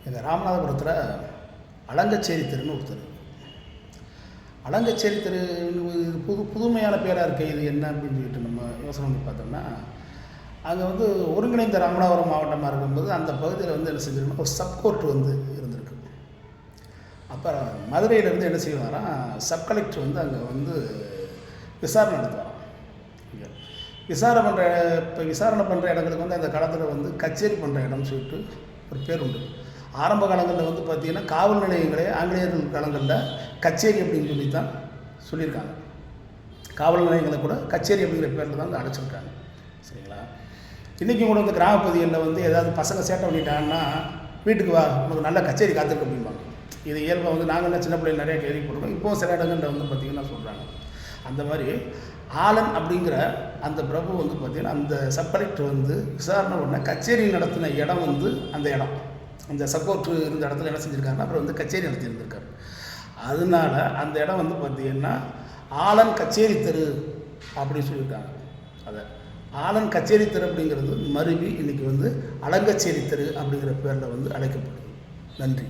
எங்கள் ராமநாதபுரத்தில் அலங்கச்சேரி தெருன்னு ஒருத்தர். அலங்கச்சேரி தெரு புதுமையான பேராக இருக்குது. இது என்ன அப்படின்னு சொல்லிட்டு நம்ம யோசனை பண்ணி பார்த்தோம்னா, அங்கே வந்து ஒருங்கிணைந்த ராமநாதபுரம் மாவட்டமாக இருக்கும்போது அந்த பகுதியில் வந்து என்ன செஞ்சிருக்கணும், ஒரு சப்கோர்ட் வந்து இருந்திருக்கு. அப்புறம் மதுரையிலேருந்து என்ன செய்வாராம், சப் கலெக்டர் வந்து அங்கே வந்து விசாரணை நடத்துவாராம். இங்கே விசாரணை பண்ணுற இடங்களுக்கு வந்து அந்த காலத்தில் வந்து கச்சேரி பண்ணுற இடம்னு சொல்லிட்டு ஒரு பேர் உண்டு. ஆரம்ப காலங்களில் வந்து பார்த்திங்கன்னா காவல் நிலையங்களே ஆங்கிலேயர்கள் காலங்களில் கச்சேரி அப்படின்னு சொல்லி தான் சொல்லியிருக்காங்க. காவல் நிலையங்களை கூட கச்சேரி அப்படிங்கிற பேரில் தான் அடைச்சிருக்காங்க. சரிங்களா? இன்றைக்கும் கூட இந்த கிராம பகுதிகளில் வந்து ஏதாவது பசங்க சேட்டை பண்ணிட்டாங்கன்னா வீட்டுக்கு வா, உனக்கு நல்ல கச்சேரி காத்திருக்கு அப்படிம்பாங்க. இது இயல்பாக வந்து நாங்கள் சின்ன பிள்ளைங்க நிறையா கேள்விப்படுறோம். இப்போது சில இடங்களில் வந்து பார்த்திங்கன்னா சொல்கிறாங்க. அந்த மாதிரி ஆலன் அப்படிங்கிற அந்த பிரபு வந்து பார்த்திங்கன்னா அந்த சப் கலெக்டர் வந்து விசாரணை பண்ண கச்சேரி நடத்தின இடம் வந்து அந்த இடம், அந்த சப்போர்ட் இருந்த இடத்துல என்ன செஞ்சுருக்காருன்னா அப்புறம் வந்து கச்சேரி நடத்தியிருந்திருக்காரு. அதனால அந்த இடம் வந்து பார்த்திங்கன்னா ஆலன் கச்சேரி தெரு அப்படின்னு சொல்லியிருக்காங்க. அதை ஆலன் கச்சேரி தெரு அப்படிங்கிறது மருவி இன்றைக்கி வந்து அலங்கச்சேரி தெரு அப்படிங்கிற பேரில் வந்து அழைக்கப்படுது. நன்றி.